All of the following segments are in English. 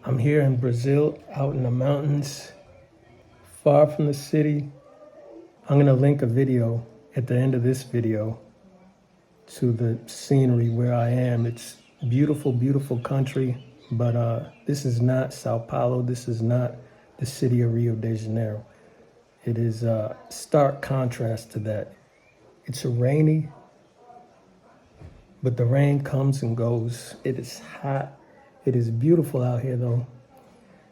I'm here in Brazil, out in the mountains, far from the city. I'm gonna link a video at the end of this video to the scenery where I am. It's beautiful, beautiful country, but this is not Sao Paulo. This is not the city of Rio de Janeiro. It is a stark contrast to that. It's rainy, but the rain comes and goes. It is hot. It is beautiful out here though.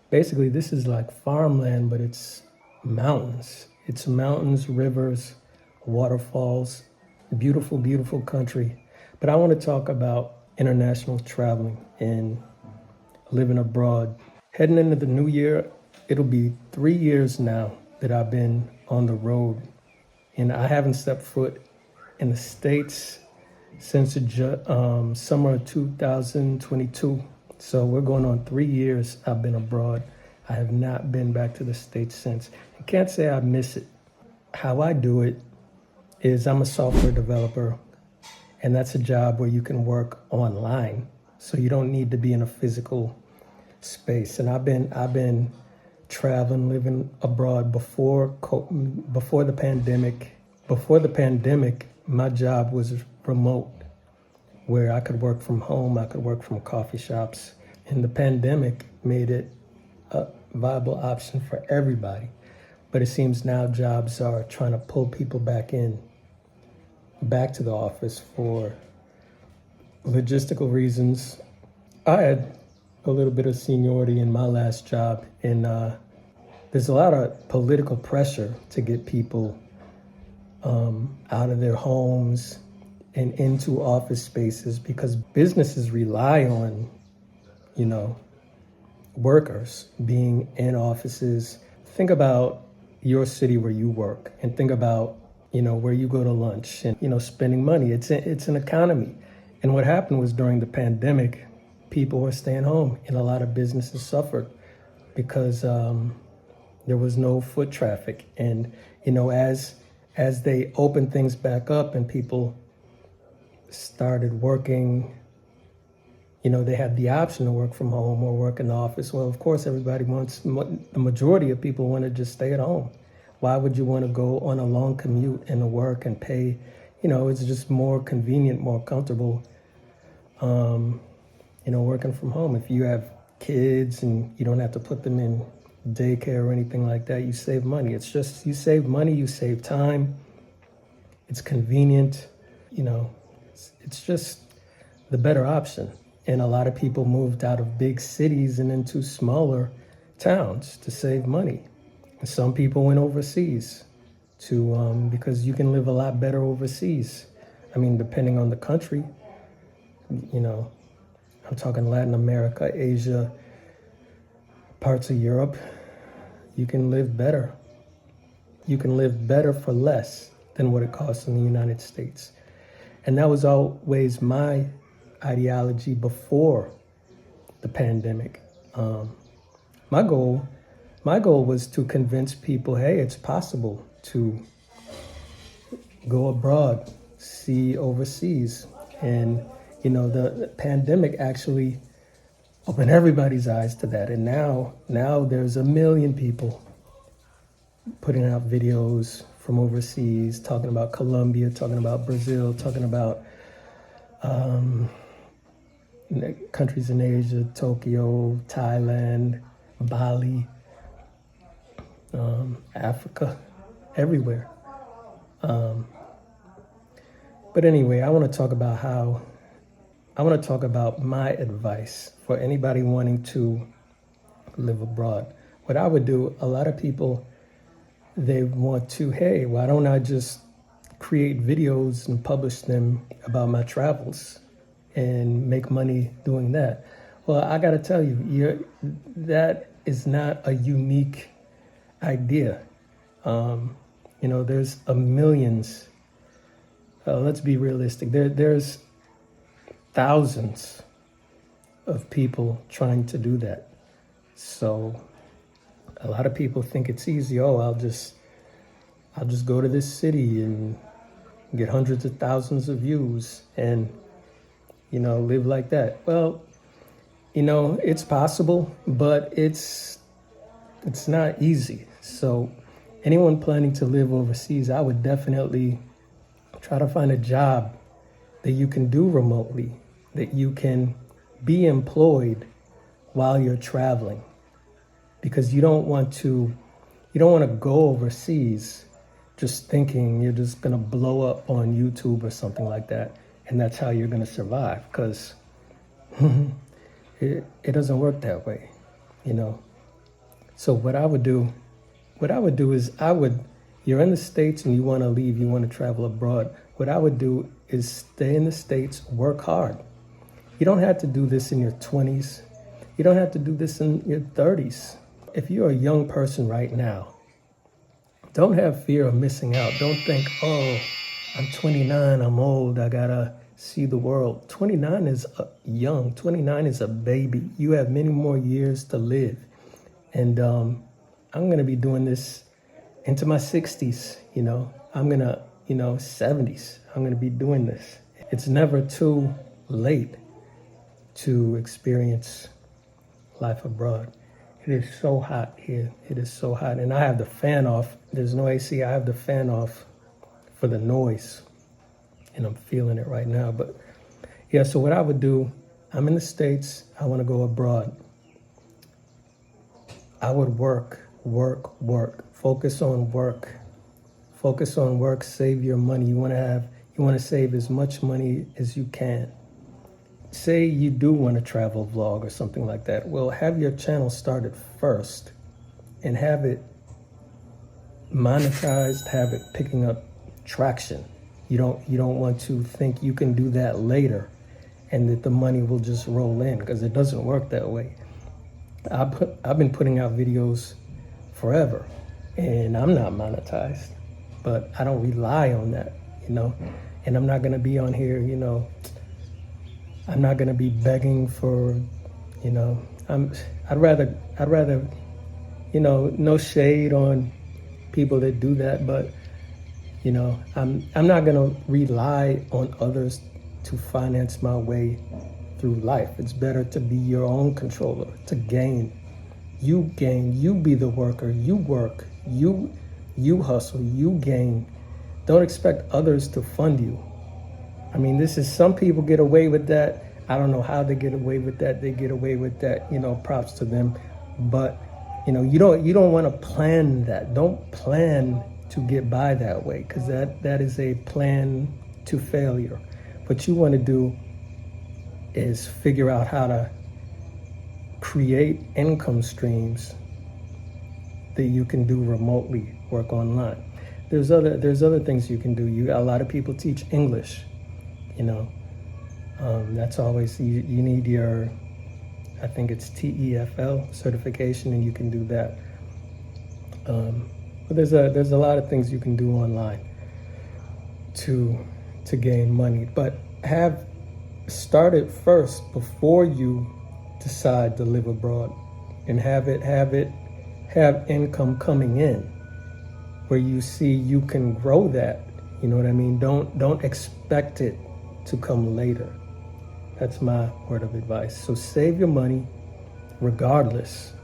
Basically, this is like farmland, but it's mountains. It's mountains, rivers, waterfalls, beautiful, beautiful country. But I want to talk about international traveling and living abroad. Heading into the new year, it'll be 3 years now that I've been on the road, and I haven't stepped foot in the States since summer of 2022. So we're going on 3 years I've been abroad. I have not been back to the States since. I can't say I miss it. How I do it is I'm a software developer, and that's a job where you can work online. So you don't need to be in a physical space. And I've been traveling, living abroad before the pandemic. Before the pandemic, my job was remote, where I could work from home, I could work from coffee shops. And the pandemic made it a viable option for everybody. But it seems now jobs are trying to pull people back to the office for logistical reasons. I had a little bit of seniority in my last job, and there's a lot of political pressure to get people out of their homes and into office spaces because businesses rely on, workers being in offices. Think about your city where you work and think about, where you go to lunch and, spending money. It's an economy. And what happened was during the pandemic, people were staying home and a lot of businesses suffered because there was no foot traffic. And, as they opened things back up and people started working, they had the option to work from home or work in the office. Well, of course, the majority of people want to just stay at home. Why would you want to go on a long commute and to work and pay? It's just more convenient, more comfortable, working from home. If you have kids and you don't have to put them in daycare or anything like that, you save money. It's just, you save money, you save time. It's convenient, it's just the better option. And a lot of people moved out of big cities and into smaller towns to save money. And some people went overseas because you can live a lot better overseas. I mean, depending on the country, I'm talking Latin America, Asia, parts of Europe, you can live better. You can live better for less than what it costs in the United States. And that was always my ideology before the pandemic. My goal was to convince people, hey, it's possible to go abroad, see overseas. And, the pandemic actually opened everybody's eyes to that. And now there's 1 million people putting out videos from overseas, talking about Colombia, talking about Brazil, talking about countries in Asia, Tokyo, Thailand, Bali, Africa, everywhere. But anyway, I want to talk about my advice for anybody wanting to live abroad. What I would do, a lot of people, they want to, hey, why don't I just create videos and publish them about my travels and make money doing that? Well, I got to tell you, that is not a unique idea. There's millions. Let's be realistic. There's thousands of people trying to do that. So a lot of people think it's easy. Oh, I'll just go to this city and get hundreds of thousands of views and live like that. Well, it's possible, but it's not easy. So anyone planning to live overseas, I would definitely try to find a job that you can do remotely, that you can be employed while you're traveling, because you don't want to go overseas just thinking you're just going to blow up on YouTube or something like that, and that's how you're going to survive, because it doesn't work that way, you know. So what I would do is you're in the States and you want to leave, you want to travel abroad. What I would do is stay in the States, work hard. You don't have to do this in your 20s. You don't have to do this in your 30s. If you're a young person right now, don't have fear of missing out. Don't think, oh, I'm 29, I'm old, I gotta see the world. 29 is young. 29 is a baby. You have many more years to live. And I'm going to be doing this into my 60s, I'm going to, 70s. I'm going to be doing this. It's never too late to experience life abroad. It is so hot here. It is so hot. And I have the fan off. There's no AC. I have the fan off for the noise. And I'm feeling it right now. But yeah, so what I would do, I'm in the States. I want to go abroad. I would work. Focus on work. Save your money. You want to save as much money as you can. Say you do want to travel vlog or something like that. Well, have your channel started first and have it monetized, have it picking up traction. You don't want to think you can do that later and that the money will just roll in, because it doesn't work that way. I've been putting out videos forever and I'm not monetized, but I don't rely on that, and I'm not going to be on here, I'm not going to be begging for, I'd rather, no shade on people that do that, but, I'm not going to rely on others to finance my way through life. It's better to be your own controller, to gain. You be the worker, you work, you hustle, you gain. Don't expect others to fund you. I mean, some people get away with that. I don't know how they get away with that. They get away with that, props to them. But, you don't want to plan that. Don't plan to get by that way, because that is a plan to failure. What you want to do is figure out how to create income streams that you can do remotely, work online. There's other things you can do. A lot of people teach English, that's always, you need your, I think it's TEFL certification, and you can do that. But there's a lot of things you can do online to gain money, but start it first before you decide to live abroad, and have income coming in where you see you can grow that. You know what I mean? Don't expect it to come later. That's my word of advice. So save your money regardless,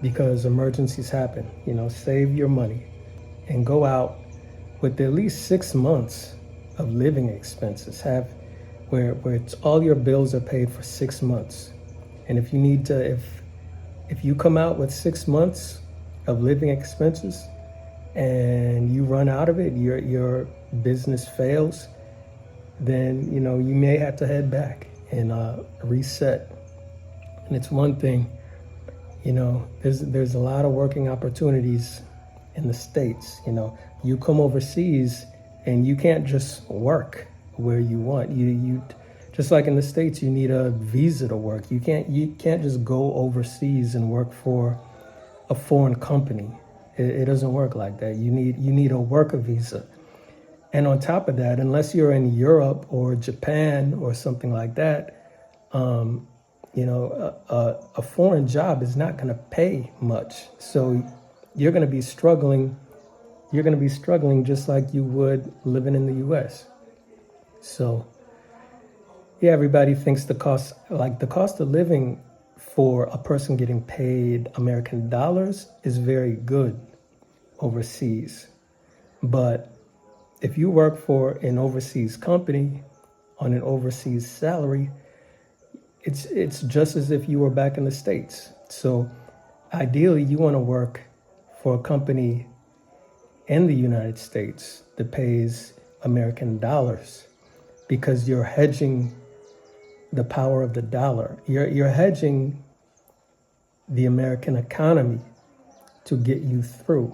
because emergencies happen. Save your money and go out with at least 6 months of living expenses. Where it's all your bills are paid for 6 months. And if you need to, if you come out with 6 months of living expenses and you run out of it, your business fails, then you may have to head back and reset. And it's one thing, there's a lot of working opportunities in the States. You come overseas and you can't just work where you want. You just like in the States, you need a visa to work. You can't just go overseas and work for a foreign company. It doesn't work like that. You need a worker visa. And on top of that, unless you're in Europe or Japan or something like that, a foreign job is not going to pay much. So you're going to be struggling. You're going to be struggling just like you would living in the U.S. So Yeah, everybody thinks the cost of living for a person getting paid American dollars is very good overseas. But if you work for an overseas company on an overseas salary, it's just as if you were back in the States. So ideally, you want to work for a company in the United States that pays American dollars because you're hedging the power of the dollar. You're hedging the American economy to get you through.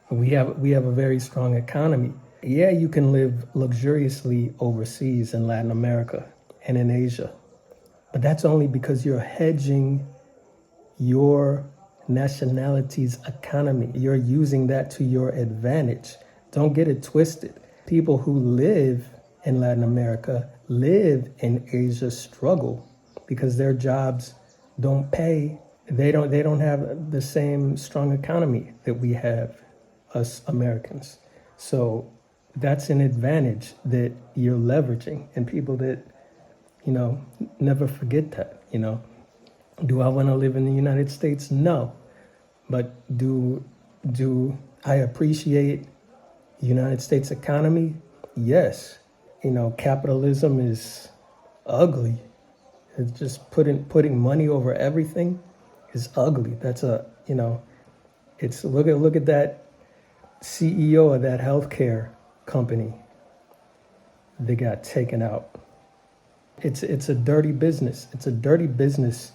We have a very strong economy. Yeah, you can live luxuriously overseas in Latin America and in Asia, but that's only because you're hedging your nationality's economy. You're using that to your advantage. Don't get it twisted. People who live in Latin America, live in Asia, struggle because their jobs don't pay. They don't have the same strong economy that we have, us Americans. So that's an advantage that you're leveraging, and people that, never forget that, Do I want to live in the United States? No. But do I appreciate the United States economy? Yes. Capitalism is ugly. It's just putting money over everything is ugly. That's it's look at that CEO of that healthcare company that got taken out. It's a dirty business. It's a dirty business.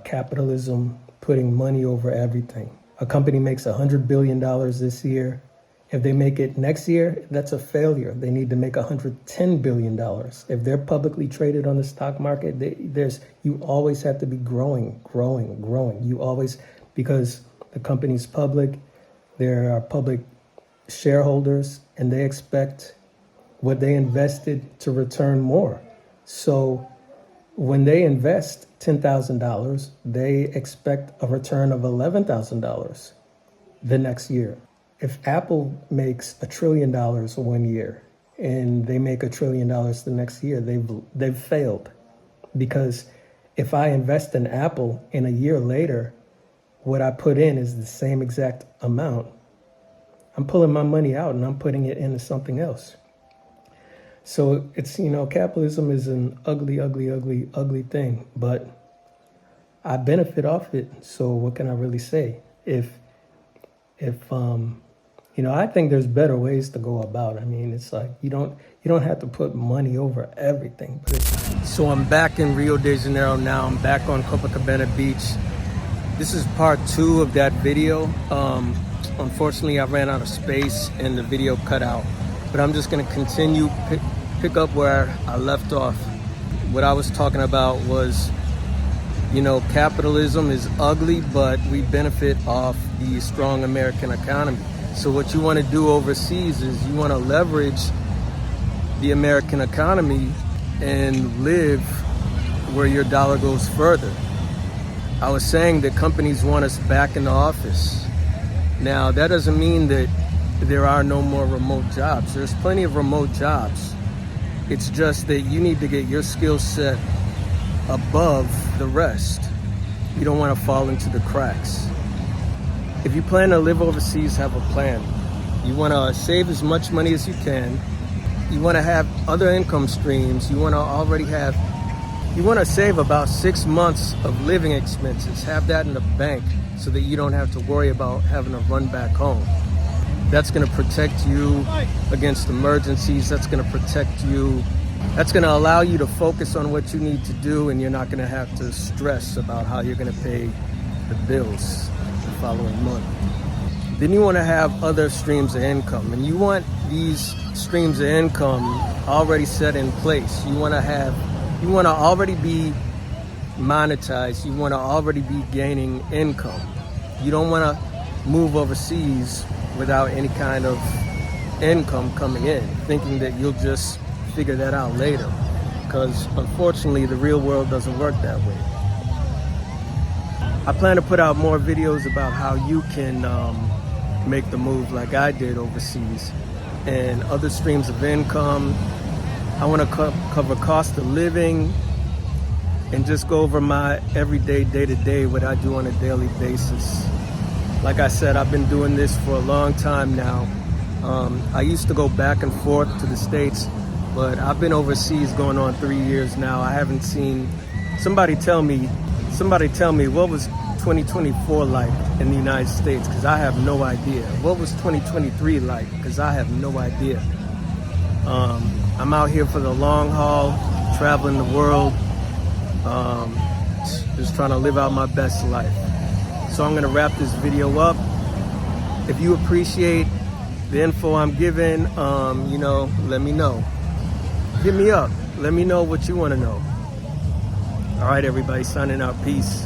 Capitalism, putting money over everything. A company makes $100 billion this year. If they make it next year, that's a failure. They need to make $110 billion. If they're publicly traded on the stock market, you always have to be growing. You always, because the company's public, there are public shareholders, and they expect what they invested to return more. So when they invest $10,000, they expect a return of $11,000 the next year. If Apple makes $1 trillion 1 year and they make $1 trillion the next year, they've failed. Because if I invest in Apple and a year later, what I put in is the same exact amount, I'm pulling my money out and I'm putting it into something else. So it's, capitalism is an ugly, ugly, ugly, ugly thing, but I benefit off it. So what can I really say? If I think there's better ways to go about it. I mean, it's like you don't have to put money over everything. So I'm back in Rio de Janeiro now. I'm back on Copacabana Beach. This is part 2 of that video. Unfortunately, I ran out of space and the video cut out. But I'm just going to continue, pick up where I left off. What I was talking about was, capitalism is ugly, but we benefit off the strong American economy. So what you want to do overseas is you want to leverage the American economy and live where your dollar goes further. I was saying that companies want us back in the office. Now, that doesn't mean that there are no more remote jobs. There's plenty of remote jobs. It's just that you need to get your skill set above the rest. You don't want to fall into the cracks. If you plan to live overseas, have a plan. You want to save as much money as you can. You want to have other income streams. You want to save about 6 months of living expenses. Have that in the bank so that you don't have to worry about having to run back home. That's going to protect you against emergencies. That's going to protect you. That's going to allow you to focus on what you need to do, and you're not going to have to stress about how you're going to pay the bills the following month. Then you want to have other streams of income, and you want these streams of income already set in place. You want to already be monetized. You want to already be gaining income. You don't want to move overseas without any kind of income coming in, thinking that you'll just figure that out later. Because unfortunately, the real world doesn't work that way. I plan to put out more videos about how you can make the move like I did overseas, and other streams of income, I want to cover cost of living and just go over my everyday, day-to-day, what I do on a daily basis. Like I said, I've been doing this for a long time now. I used to go back and forth to the States, but I've been overseas going on 3 years now. I haven't seen, somebody tell me what was 2024 like in the United States, because I have no idea. What was 2023 like? Because I have no idea. I'm out here for the long haul, traveling the world, just trying to live out my best life. So I'm gonna wrap this video up. If you appreciate the info I'm giving, let me know. Hit me up. Let me know what you want to know. All right, everybody, signing out. Peace.